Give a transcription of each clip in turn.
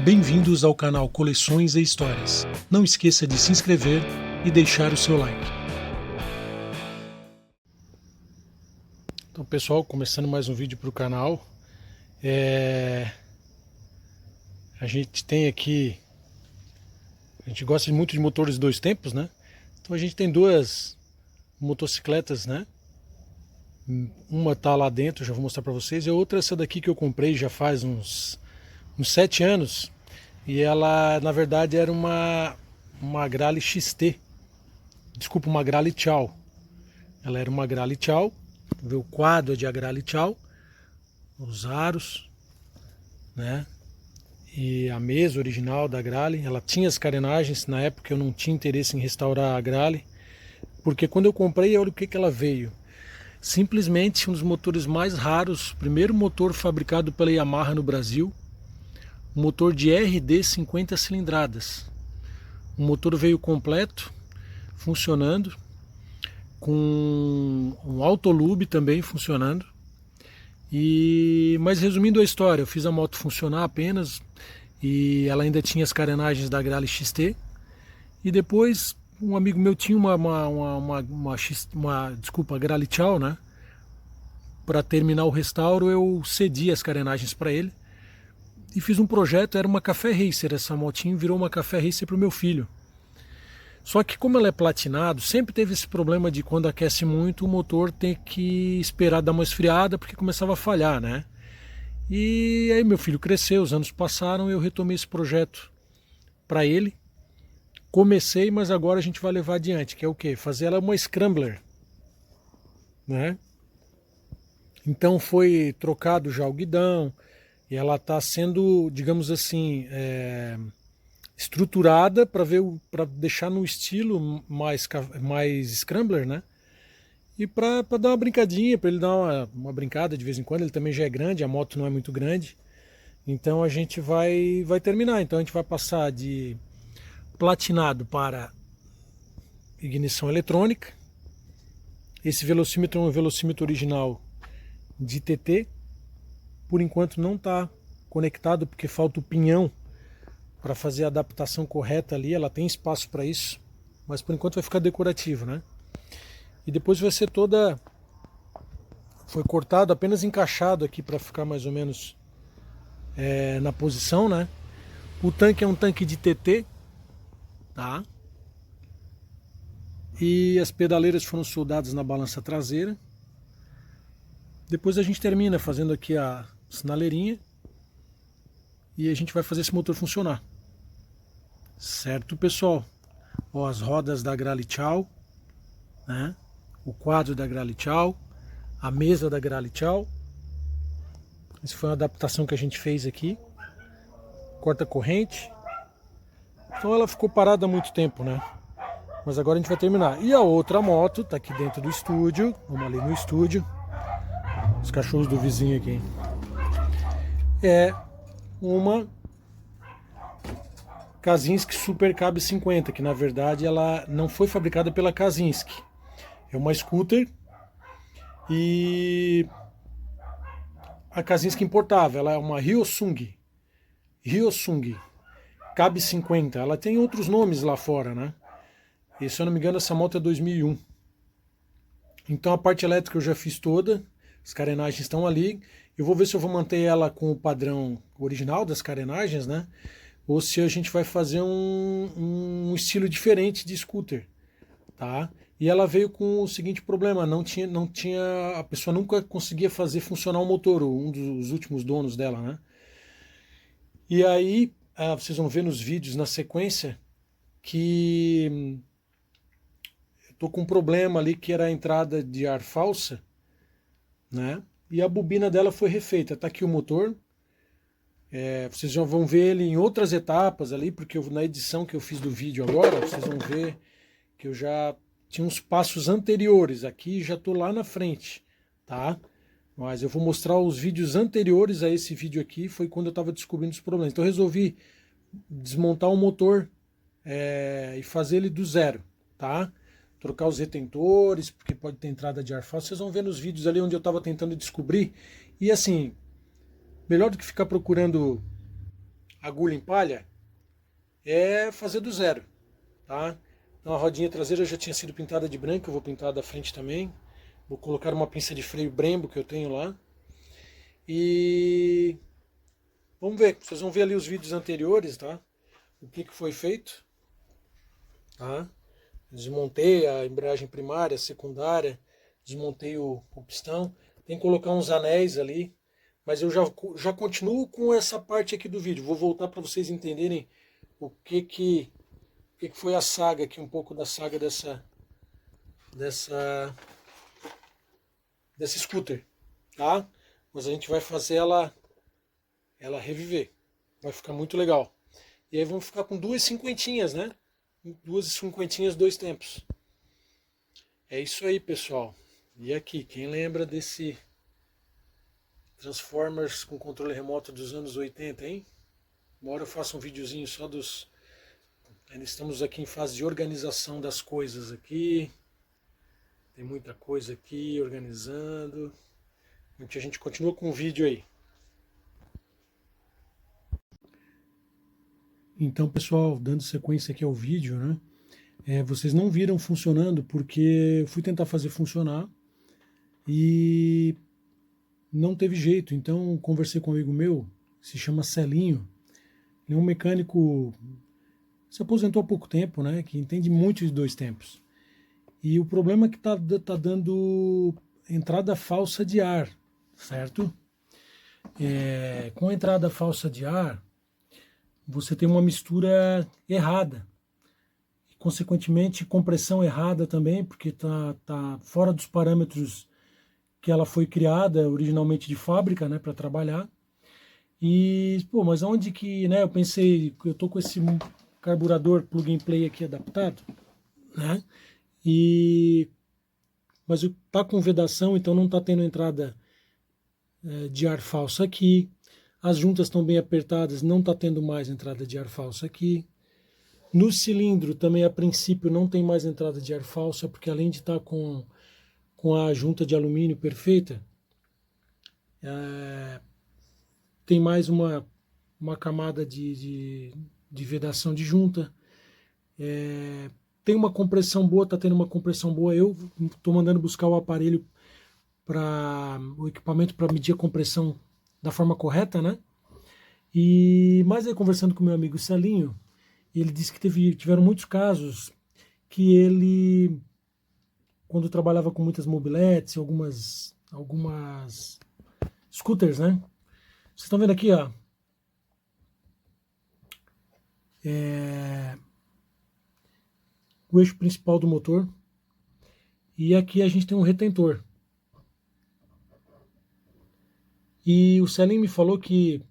Bem-vindos ao canal Coleções e Histórias. Não esqueça de se inscrever e deixar o seu like. Então, pessoal, começando mais um vídeo para o canal. A gente tem aqui... A gente gosta muito de motores dois tempos, né? Então a gente tem duas motocicletas, né? Uma tá lá dentro, já vou mostrar para vocês. E a outra, essa daqui que eu comprei já faz uns 7 anos. E ela, na verdade, era uma Agrale XT. Desculpa, uma Agrale Ciao. Ela era uma Agrale Ciao. O quadro é de Agrale Ciao. Os aros, né? E a mesa original da Agrale. Ela tinha as carenagens. Na época eu não tinha interesse em restaurar a Agrale. Porque quando eu comprei, olha o que ela veio. Simplesmente um dos motores mais raros. Primeiro motor fabricado pela Yamaha no Brasil. Um motor de RD 50 cilindradas. O motor veio completo, funcionando, com um autolube também funcionando. Mas resumindo a história, eu fiz a moto funcionar apenas e ela ainda tinha as carenagens da Agrale XT. E depois um amigo meu tinha uma Agrale Ciao, né? Para terminar o restauro eu cedi as carenagens para ele. E fiz um projeto, era uma Café Racer, essa motinha virou uma Café Racer para o meu filho. Só que como ela é platinado, sempre teve esse problema de quando aquece muito o motor tem que esperar dar uma esfriada porque começava a falhar, né? E aí meu filho cresceu, os anos passaram e eu retomei esse projeto para ele. Comecei, mas agora a gente vai levar adiante, que é o quê? Fazer ela uma Scrambler, né? Então foi trocado já o guidão, e ela está sendo, digamos assim, estruturada para deixar no estilo mais Scrambler, né? E para dar uma brincadinha, para ele dar uma brincada de vez em quando. Ele também já é grande, a moto não é muito grande. Então a gente vai terminar. Então a gente vai passar de platinado para ignição eletrônica. Esse velocímetro é um velocímetro original de TT. Por enquanto não está conectado porque falta o pinhão para fazer a adaptação correta ali. Ela tem espaço para isso, mas por enquanto vai ficar decorativo, né? E depois vai ser toda... Foi cortado, apenas encaixado aqui para ficar mais ou menos na posição, né? O tanque é um tanque de TT, tá? E as pedaleiras foram soldadas na balança traseira. Depois a gente termina fazendo aqui a sinaleirinha e a gente vai fazer esse motor funcionar. Certo, pessoal? Ó, as rodas da Agrale Ciao, né? O quadro da Agrale Ciao, a mesa da Agrale Ciao. Essa foi uma adaptação que a gente fez aqui. Corta-corrente. Então ela ficou parada há muito tempo, né? Mas agora a gente vai terminar. E a outra moto tá aqui dentro do estúdio. Vamos ali no estúdio. Os cachorros do vizinho aqui. É uma Kazinski Super Cab 50, que na verdade ela não foi fabricada pela Kazinski. É uma scooter e a Kazinski importava. Ela é uma Hyosung Cab 50. Ela tem outros nomes lá fora, né? E se eu não me engano essa moto é 2001. Então a parte elétrica eu já fiz toda. As carenagens estão ali. Eu vou ver se eu vou manter ela com o padrão original das carenagens, né? Ou se a gente vai fazer um estilo diferente de scooter, tá? E ela veio com o seguinte problema, não tinha, a pessoa nunca conseguia fazer funcionar o motor, um dos últimos donos dela, né? E aí, vocês vão ver nos vídeos na sequência que eu tô com um problema ali que era a entrada de ar falsa, né? E a bobina dela foi refeita. Tá aqui o motor. Vocês já vão ver ele em outras etapas ali, porque na edição que eu fiz do vídeo agora, vocês vão ver que eu já tinha uns passos anteriores. Aqui já tô lá na frente, tá? Mas eu vou mostrar os vídeos anteriores a esse vídeo aqui, foi quando eu estava descobrindo os problemas. Então eu resolvi desmontar o motor e fazer ele do zero, tá? Trocar os retentores, porque pode ter entrada de ar falso. Vocês vão ver nos vídeos ali onde eu estava tentando descobrir. E assim, melhor do que ficar procurando agulha em palha, é fazer do zero, tá? Então a rodinha traseira já tinha sido pintada de branco, eu vou pintar da frente também. Vou colocar uma pinça de freio Brembo que eu tenho lá. E vamos ver, vocês vão ver ali os vídeos anteriores, tá? O que foi feito, tá? Desmontei a embreagem primária, secundária, desmontei o pistão. Tem que colocar uns anéis ali, mas eu já continuo com essa parte aqui do vídeo. Vou voltar para vocês entenderem o que foi a saga aqui, um pouco da saga dessa scooter, tá? Mas a gente vai fazer ela reviver. Vai ficar muito legal. E aí vamos ficar com duas cinquentinhas, né? Duas cinquentinhas, dois tempos. É isso aí, pessoal. E aqui, quem lembra desse Transformers com controle remoto dos anos 80, hein? Uma hora eu faço um videozinho só dos... Ainda estamos aqui em fase de organização das coisas aqui. Tem muita coisa aqui, organizando. A gente continua com o vídeo aí. Então, pessoal, dando sequência aqui ao vídeo, né? Vocês não viram funcionando porque eu fui tentar fazer funcionar e não teve jeito. Então, conversei com um amigo meu, se chama Celinho. Ele é um mecânico, se aposentou há pouco tempo, né? Que entende muito de dois tempos. E o problema é que tá dando entrada falsa de ar, certo? Com entrada falsa de ar, você tem uma mistura errada. E, consequentemente, compressão errada também, porque tá fora dos parâmetros que ela foi criada originalmente de fábrica, né, para trabalhar. E, pô, mas onde que, né, eu pensei, eu tô com esse carburador plug and play aqui adaptado, né, mas tá com vedação, então não tá tendo entrada de ar falso aqui. As juntas estão bem apertadas, não está tendo mais entrada de ar falso aqui. No cilindro também, a princípio, não tem mais entrada de ar falso, porque além de estar com a junta de alumínio perfeita, tem mais uma camada de vedação de junta. Tem uma compressão boa, está tendo uma compressão boa. Eu estou mandando buscar o aparelho, o equipamento para medir a compressão da forma correta, né? Mas aí, conversando com meu amigo Celinho, ele disse que tiveram muitos casos que ele, quando trabalhava com muitas mobiletes, algumas scooters, né? Vocês estão vendo aqui, ó. O eixo principal do motor. E aqui a gente tem um retentor. E o Celinho me falou que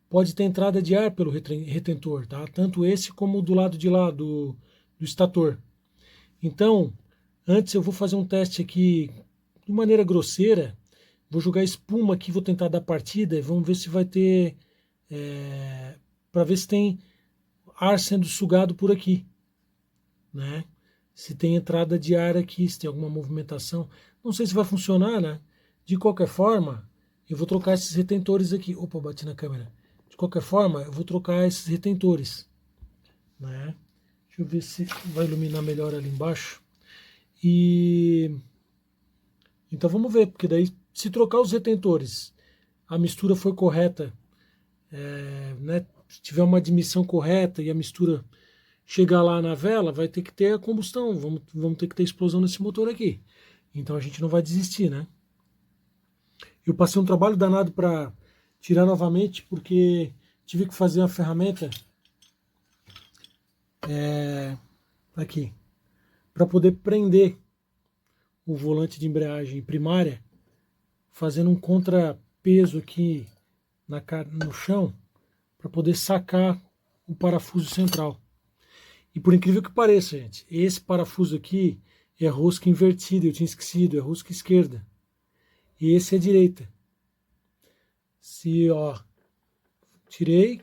pode ter entrada de ar pelo retentor, tá? Tanto esse como do lado de lá, do estator. Então, antes eu vou fazer um teste aqui de maneira grosseira. Vou jogar espuma aqui, vou tentar dar partida e vamos ver se vai ter... para ver se tem ar sendo sugado por aqui, né? Se tem entrada de ar aqui, se tem alguma movimentação. Não sei se vai funcionar, né? De qualquer forma, eu vou trocar esses retentores aqui. Opa, bati na câmera. De qualquer forma, eu vou trocar esses retentores, né? Deixa eu ver se vai iluminar melhor ali embaixo. Então vamos ver, porque daí se trocar os retentores, a mistura foi correta, né? Se tiver uma admissão correta e a mistura chegar lá na vela, vai ter que ter a combustão, vamos ter que ter explosão nesse motor aqui. Então a gente não vai desistir, né? Eu passei um trabalho danado para tirar novamente, porque tive que fazer uma ferramenta aqui, para poder prender o volante de embreagem primária, fazendo um contrapeso aqui no chão, para poder sacar o parafuso central. E por incrível que pareça, gente, esse parafuso aqui é rosca invertida, eu tinha esquecido, é rosca esquerda. E esse é a direita. Ó, tirei,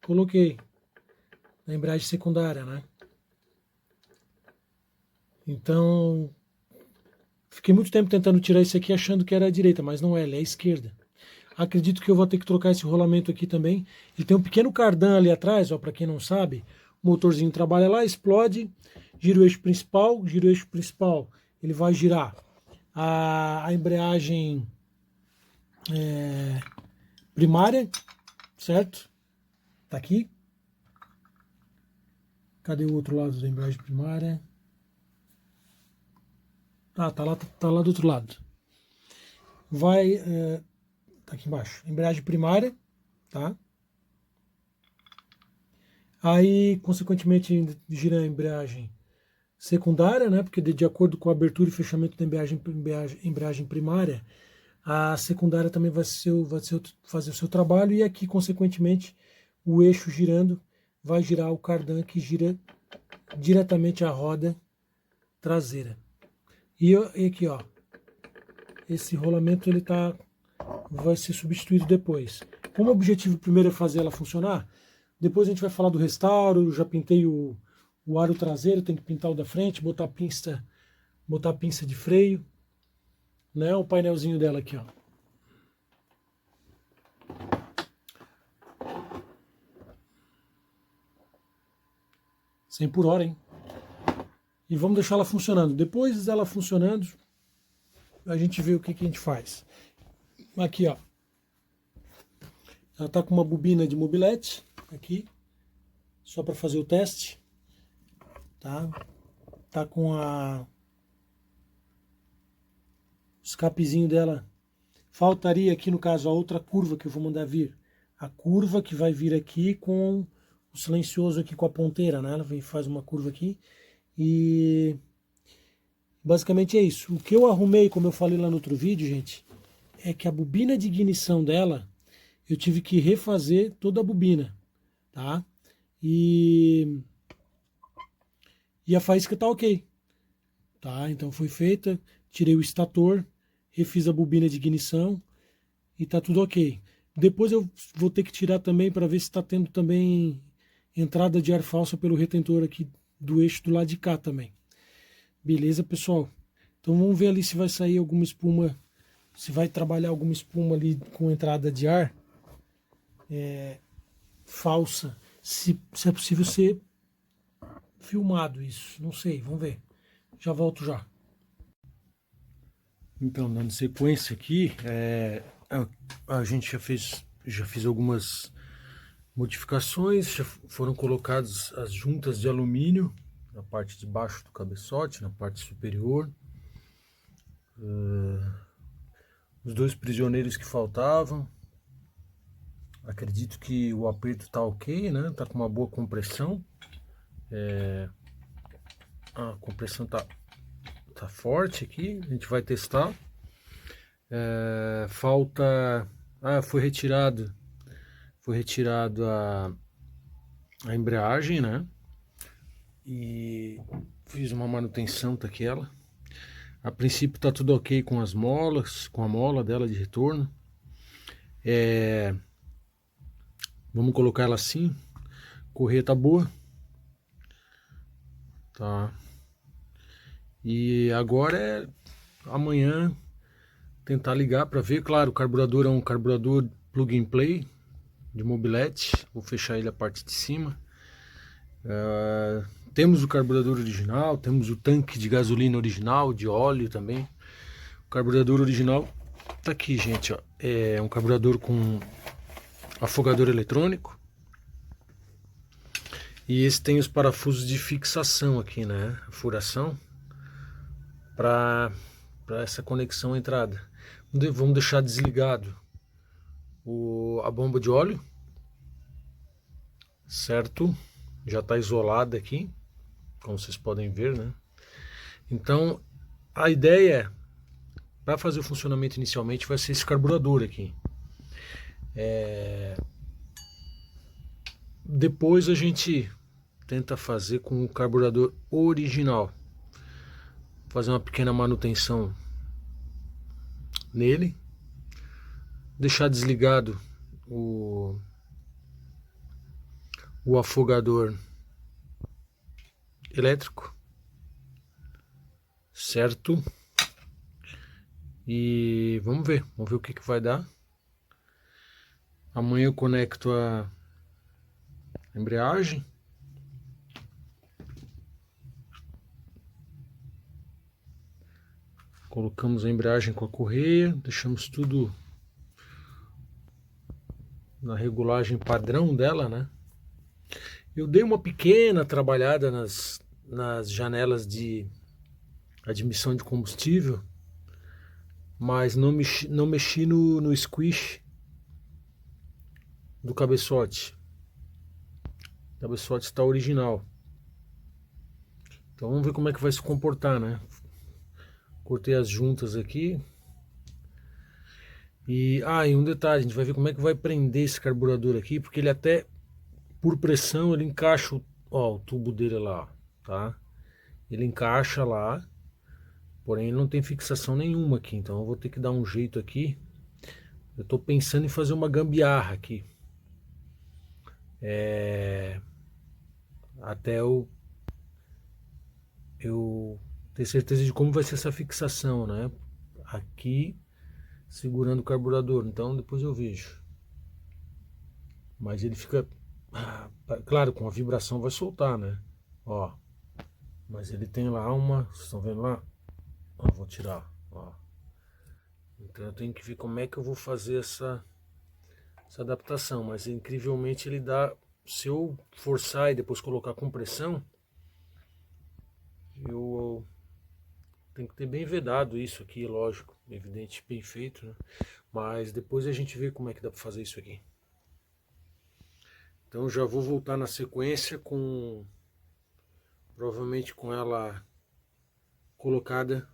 coloquei na embreagem secundária, né? Então, fiquei muito tempo tentando tirar isso aqui achando que era a direita, mas não é, ela é a esquerda. Acredito que eu vou ter que trocar esse rolamento aqui também. Ele tem um pequeno cardan ali atrás, ó, para quem não sabe. O motorzinho trabalha lá, explode, gira o eixo principal, ele vai girar a embreagem primária, certo? Tá aqui. Cadê o outro lado da embreagem primária? Tá lá do outro lado. Vai, tá aqui embaixo, embreagem primária, tá? Aí, consequentemente, gira a embreagem secundária, né? Porque de acordo com a abertura e fechamento da embreagem primária, a secundária também fazer o seu trabalho, e aqui, consequentemente, o eixo girando vai girar o cardan que gira diretamente a roda traseira. E aqui, ó, esse rolamento vai ser substituído depois. Como o objetivo primeiro é fazer ela funcionar, depois a gente vai falar do restauro. Eu já pintei o aro traseiro, tem que pintar o da frente, botar a pinça de freio, né? O painelzinho dela aqui, ó. Cem por hora, hein? E vamos deixar ela funcionando. Depois dela funcionando, a gente vê o que a gente faz. Aqui, ó. Ela tá com uma bobina de mobilete aqui, só para fazer o teste, tá? Tá com o escapezinho dela. Faltaria aqui, no caso, a outra curva que eu vou mandar vir. A curva que vai vir aqui com o silencioso aqui com a ponteira, né? Ela faz uma curva aqui. E basicamente é isso. O que eu arrumei, como eu falei lá no outro vídeo, gente, é que a bobina de ignição dela, eu tive que refazer toda a bobina, tá? E a faísca tá ok, tá? Então foi feita, tirei o estator, refiz a bobina de ignição e tá tudo ok. Depois eu vou ter que tirar também para ver se está tendo também entrada de ar falsa pelo retentor aqui do eixo do lado de cá também. Beleza, pessoal? Então vamos ver ali se vai sair alguma espuma, se vai trabalhar alguma espuma ali com entrada de ar falsa, se é possível ser filmado isso, não sei, vamos ver. Já volto já. Então, dando sequência aqui, a gente já fiz algumas modificações, já foram colocadas as juntas de alumínio na parte de baixo do cabeçote, na parte superior. Os dois prisioneiros que faltavam. Acredito que o aperto tá ok, né? Tá com uma boa compressão. A compressão tá forte aqui, a gente vai testar. Falta... foi retirado a embreagem, né? E fiz uma manutenção daquela. A princípio tá tudo ok com as molas, com a mola dela de retorno. Vamos colocar ela assim. Correia tá boa. Tá. E agora amanhã tentar ligar para ver. Claro, o carburador é um carburador plug and play de mobilete. Vou fechar ele a parte de cima. Temos o carburador original, temos o tanque de gasolina original, de óleo também. O carburador original tá aqui, gente, ó. É um carburador com afogador eletrônico. E esse tem os parafusos de fixação aqui, né? A furação para essa conexão entrada. Vamos deixar desligado a bomba de óleo, certo? Já está isolada aqui, como vocês podem ver, né? Então a ideia para fazer o funcionamento inicialmente vai ser esse carburador aqui. Depois a gente tenta fazer com o carburador original, fazer uma pequena manutenção nele, deixar desligado o afogador elétrico, certo? E vamos ver o que vai dar. Amanhã eu conecto a embreagem. Colocamos a embreagem com a correia, deixamos tudo na regulagem padrão dela, né? Eu dei uma pequena trabalhada nas janelas de admissão de combustível, mas não mexi no squish do cabeçote. O cabeçote está original. Então vamos ver como é que vai se comportar, né? Cortei as juntas aqui. E um detalhe, a gente vai ver como é que vai prender esse carburador aqui, porque ele até, por pressão, ele encaixa o tubo dele lá, tá? Ele encaixa lá, porém ele não tem fixação nenhuma aqui, então eu vou ter que dar um jeito aqui. Eu tô pensando em fazer uma gambiarra aqui. Até eu ter certeza de como vai ser essa fixação, né? Aqui, segurando o carburador, então depois eu vejo. Mas ele fica, claro, com a vibração vai soltar, né? Ó, mas ele tem lá vocês estão vendo lá? Ó, vou tirar, ó. Então eu tenho que ver como é que eu vou fazer essa adaptação, mas incrivelmente ele dá, se eu forçar e depois colocar com pressão, eu tenho que ter bem vedado isso aqui, lógico, evidente, bem feito, né? Mas depois a gente vê como é que dá para fazer isso aqui. Então já vou voltar na sequência provavelmente com ela colocada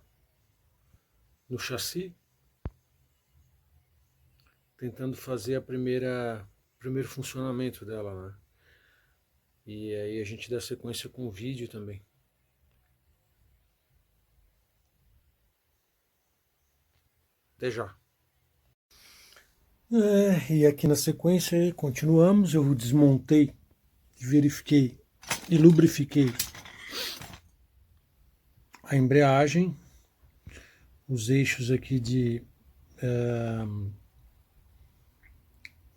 no chassi, tentando fazer o primeiro funcionamento dela, né? E aí a gente dá sequência com o vídeo também. Até já. E aqui na sequência continuamos, eu desmontei, verifiquei e lubrifiquei a embreagem, os eixos aqui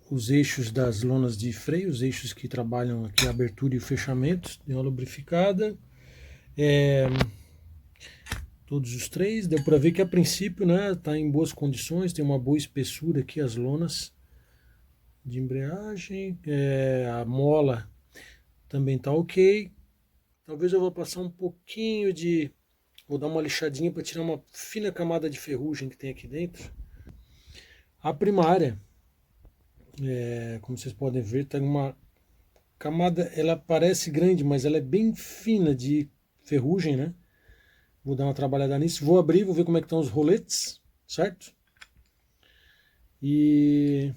os eixos das lonas de freio, os eixos que trabalham aqui a abertura e o fechamento, deu uma lubrificada. Todos os três, deu para ver que a princípio, né, tá em boas condições, tem uma boa espessura aqui as lonas de embreagem, a mola também tá ok. Talvez eu vou passar um pouquinho vou dar uma lixadinha para tirar uma fina camada de ferrugem que tem aqui dentro. A primária, como vocês podem ver, tem uma camada, ela parece grande, mas ela é bem fina de ferrugem, né? Vou dar uma trabalhada nisso, vou abrir, vou ver como é que estão os roletes, certo? E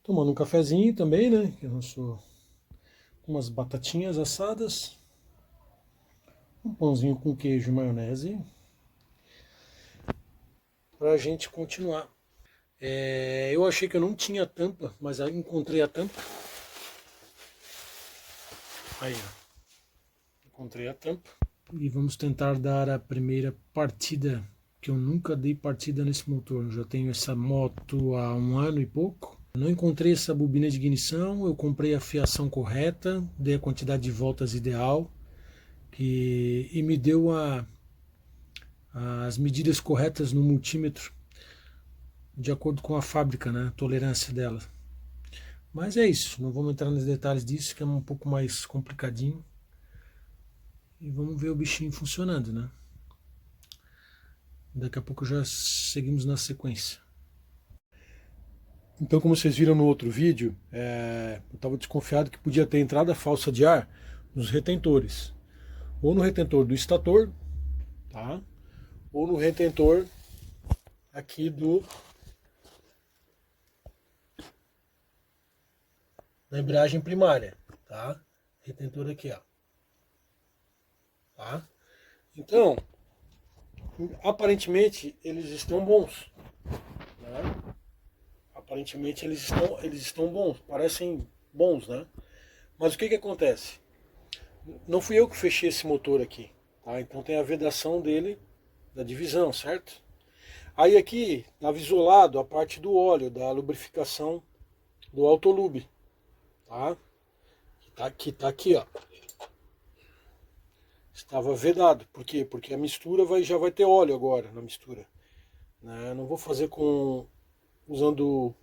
tomando um cafezinho também, né? Que eu sou umas batatinhas assadas, um pãozinho com queijo e maionese, pra gente continuar. Eu achei que eu não tinha tampa, mas aí encontrei a tampa. Aí, ó. Encontrei a tampa. E vamos tentar dar a primeira partida, que eu nunca dei partida nesse motor. Eu já tenho essa moto há 1 ano e pouco. Não encontrei essa bobina de ignição, eu comprei a fiação correta, dei a quantidade de voltas ideal e me deu as medidas corretas no multímetro, de acordo com a fábrica, né, a tolerância dela. Mas é isso, não vamos entrar nos detalhes disso, que é um pouco mais complicadinho. E vamos ver o bichinho funcionando, né? Daqui a pouco já seguimos na sequência. Então, como vocês viram no outro vídeo, eu estava desconfiado que podia ter entrada falsa de ar nos retentores. Ou no retentor do estator, tá? Ou no retentor aqui da embreagem primária, tá? Retentor aqui, ó. Tá? Então, aparentemente eles estão bons, né? Aparentemente eles estão bons, parecem bons, né? Mas o que acontece? Não fui eu que fechei esse motor aqui, tá? Então tem a vedação dele, da divisão, certo? Aí aqui estava isolado a parte do óleo, da lubrificação do Autolube, tá? Que tá aqui, ó. Estava vedado. Por quê? Porque a mistura já vai ter óleo agora na mistura, né? Eu não vou fazer usando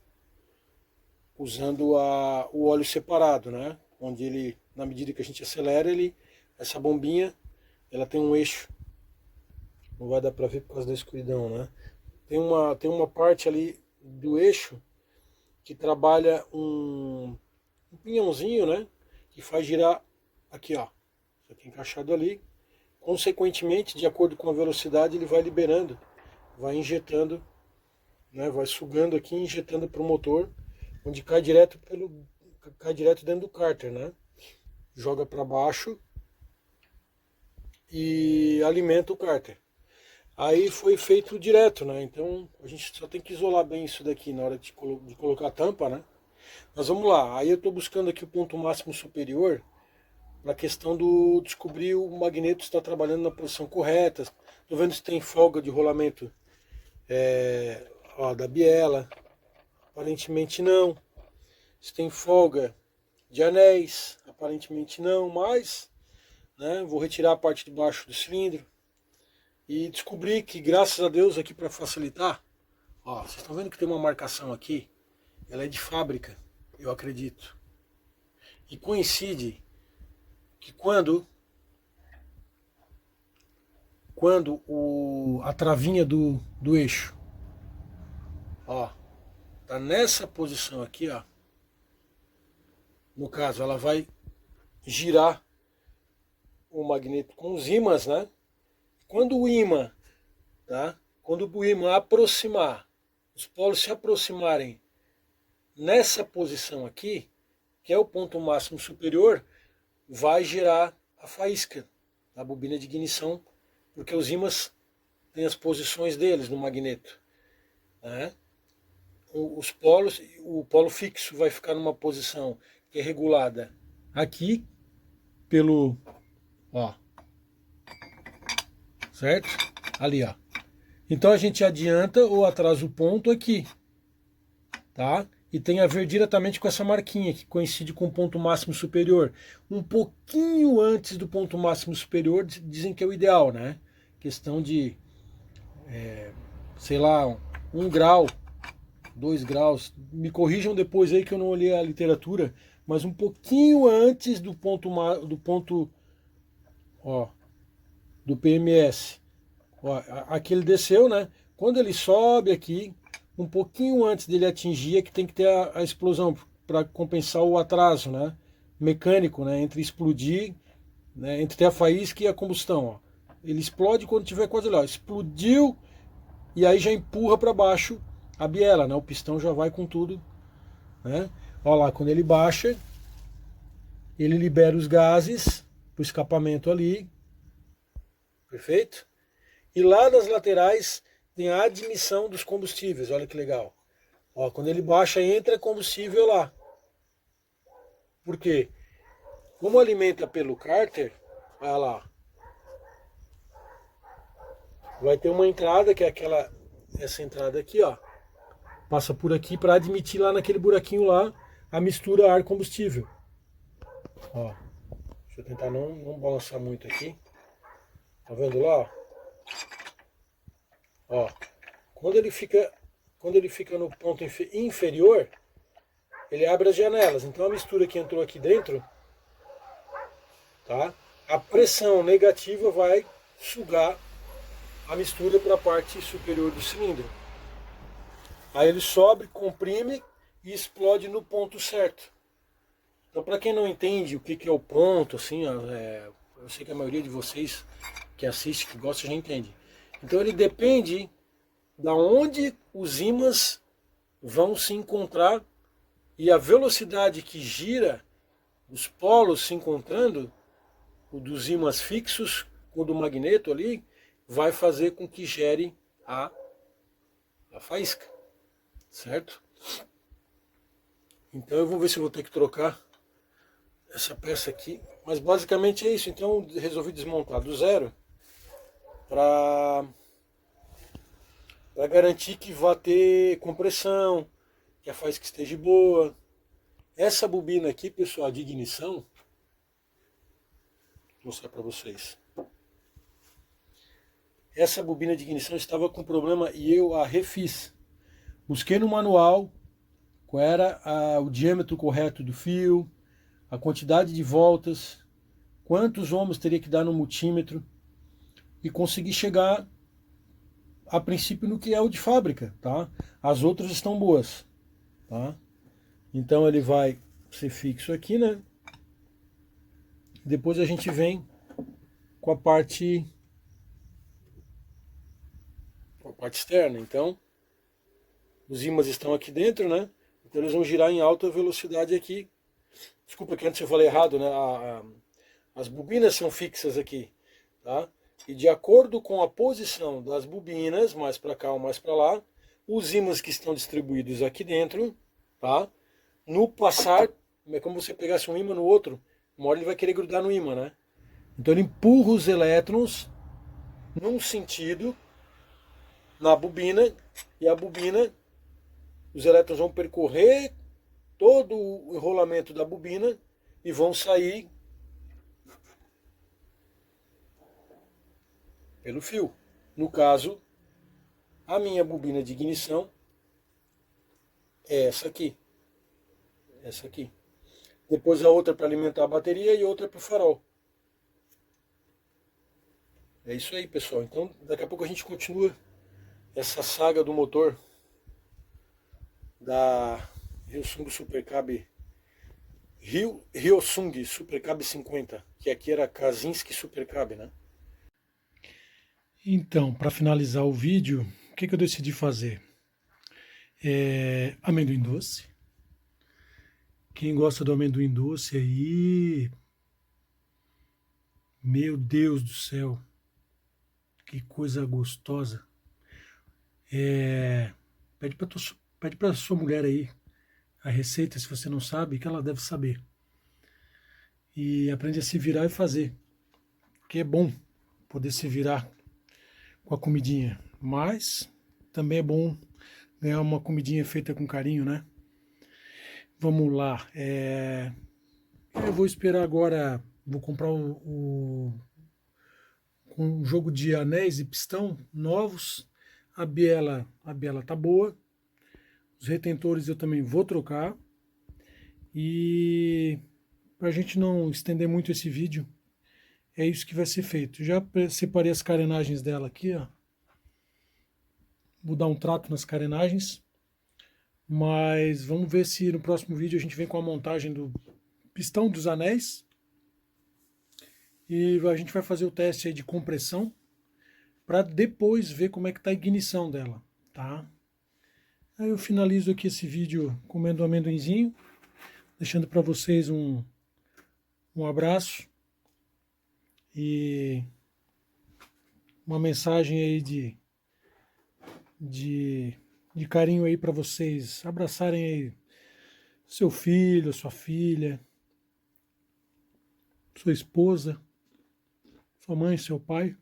o óleo separado, né? Onde ele, na medida que a gente acelera, essa bombinha, ela tem um eixo. Não vai dar para ver por causa da escuridão, né? Tem uma parte ali do eixo que trabalha um pinhãozinho, né? Que faz girar aqui, ó. Isso aqui encaixado ali. Consequentemente, de acordo com a velocidade, ele vai liberando, vai injetando, né? Vai sugando aqui, injetando para o motor, onde cai direto dentro do cárter, né? Joga para baixo e alimenta o cárter. Aí foi feito direto, né? Então a gente só tem que isolar bem isso daqui na hora de colocar a tampa, né? Mas vamos lá. Aí eu estou buscando aqui o ponto máximo superior para a questão do descobrir o magneto está trabalhando na posição correta. Estou vendo se tem folga de rolamento da biela. Aparentemente não. Se tem folga de anéis, aparentemente não, mas, né, vou retirar a parte de baixo do cilindro e descobri que, graças a Deus, aqui para facilitar, ó, vocês estão vendo que tem uma marcação aqui, ela é de fábrica, eu acredito, e coincide que quando a travinha do eixo, ó, tá nessa posição aqui, ó, no caso ela vai girar o magneto com os ímãs, né? Quando o ímã, tá? Quando o ímã aproximar, os polos se aproximarem nessa posição aqui, que é o ponto máximo superior, vai gerar a faísca da bobina de ignição, porque os ímãs têm as posições deles no magneto, né? Os polos, o polo fixo vai ficar numa posição que é regulada aqui pelo, ó, certo? Ali, ó. Então a gente adianta ou atrasa o ponto aqui, tá? E tem a ver diretamente com essa marquinha que coincide com o ponto máximo superior. Um pouquinho antes do ponto máximo superior dizem que é o ideal, né? Questão de, sei lá, 1 grau, 2 graus. Me corrijam depois aí que eu não olhei a literatura, mas um pouquinho antes do ponto, ó, do PMS. Ó, aqui ele desceu, né? Quando ele sobe aqui, um pouquinho antes dele atingir, é que tem que ter a explosão para compensar o atraso, né? Mecânico, né? Entre explodir, né? Entre ter a faísca e a combustão, ó. Ele explode quando tiver quase lá. Explodiu e aí já empurra para baixo a biela, né? O pistão já vai com tudo, né? Olha lá, quando ele baixa, ele libera os gases para o escapamento ali, perfeito? E lá nas laterais tem a admissão dos combustíveis, olha que legal. Ó, quando ele baixa, entra combustível lá. Por quê? Como alimenta pelo cárter, olha lá, vai ter uma entrada, que é essa entrada aqui, ó. Passa por aqui para admitir lá naquele buraquinho lá a mistura ar-combustível. Ó, deixa eu tentar não balançar muito aqui. Tá vendo lá, ó? Ó, quando ele fica no ponto inferior, ele abre as janelas. Então a mistura que entrou aqui dentro, tá? A pressão negativa vai sugar a mistura para a parte superior do cilindro. Aí ele sobe, comprime e explode no ponto certo. Então, para quem não entende o que é o ponto, assim, eu sei que a maioria de vocês que assiste, que gosta, já entende. Então ele depende da onde os ímãs vão se encontrar e a velocidade que gira os polos se encontrando, o dos ímãs fixos com o do magneto ali, vai fazer com que gere a faísca, certo? Então eu vou ver se eu vou ter que trocar essa peça aqui, mas basicamente é isso. Então eu resolvi desmontar do zero para para garantir que vá ter compressão, que a faísca esteja boa. Essa bobina aqui, pessoal, de ignição, vou mostrar para vocês. Essa bobina de ignição estava com problema e eu a refiz. Busquei no manual qual era o diâmetro correto do fio, a quantidade de voltas, quantos ohms teria que dar no multímetro, e consegui chegar a princípio no que é o de fábrica, tá? As outras estão boas, tá? Então ele vai ser fixo aqui, né? Depois a gente vem com a parte externa. Então, os ímãs estão aqui dentro, né? Então eles vão girar em alta velocidade aqui. Desculpa que antes eu falei errado, né? As bobinas são fixas aqui, tá? E de acordo com a posição das bobinas, mais para cá ou mais para lá, os ímãs que estão distribuídos aqui dentro, tá? No passar, é como se você pegasse um ímã no outro, uma hora ele vai querer grudar no ímã, né? Então ele empurra os elétrons num sentido na bobina, e a bobina, os elétrons vão percorrer todo o enrolamento da bobina e vão sair pelo fio. No caso, a minha bobina de ignição é essa aqui. Essa aqui. Depois a outra para alimentar a bateria e outra para o farol. É isso aí, pessoal. Então, daqui a pouco a gente continua essa saga do motor da Hyosung Supercab Hyosung Supercab 50, que aqui era Kazinski Supercab, né? Então, para finalizar o vídeo, o que eu decidi fazer? Amendoim doce. Quem gosta do amendoim doce aí, meu Deus do céu, que coisa gostosa. Pede para sua mulher aí a receita, se você não sabe, que ela deve saber. E aprende a se virar e fazer, que é bom poder se virar com a comidinha, mas também é bom ganhar uma comidinha feita com carinho, né? Vamos lá, eu vou esperar agora, vou comprar um jogo de anéis e pistão novos. A biela tá boa. Os retentores eu também vou trocar. E para a gente não estender muito esse vídeo, é isso que vai ser feito. Já separei as carenagens dela aqui, ó. Vou dar um trato nas carenagens. Mas vamos ver se no próximo vídeo a gente vem com a montagem do pistão dos anéis. E a gente vai fazer o teste aí de compressão para depois ver como é que está a ignição dela, tá? Aí eu finalizo aqui esse vídeo comendo um amendoinzinho, deixando para vocês um abraço e uma mensagem aí de carinho aí para vocês abraçarem aí seu filho, sua filha, sua esposa, sua mãe, seu pai.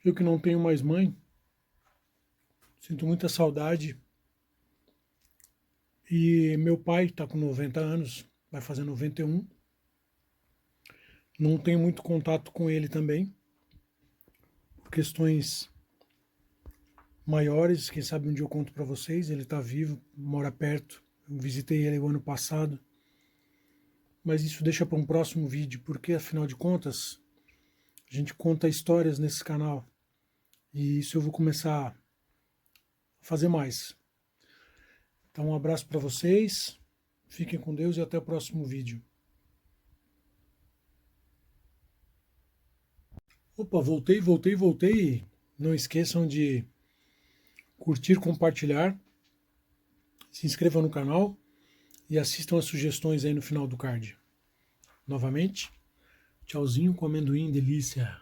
Eu que não tenho mais mãe, sinto muita saudade. E meu pai está com 90 anos, vai fazer 91. Não tenho muito contato com ele também, por questões maiores. Quem sabe um dia eu conto para vocês. Ele está vivo, mora perto. Eu visitei ele o ano passado. Mas isso deixa para um próximo vídeo, porque afinal de contas, a gente conta histórias nesse canal. E isso eu vou começar a fazer mais. Então um abraço para vocês, fiquem com Deus e até o próximo vídeo. Opa, voltei. Não esqueçam de curtir, compartilhar, se inscrevam no canal e assistam as sugestões aí no final do card. Novamente, tchauzinho com amendoim, delícia.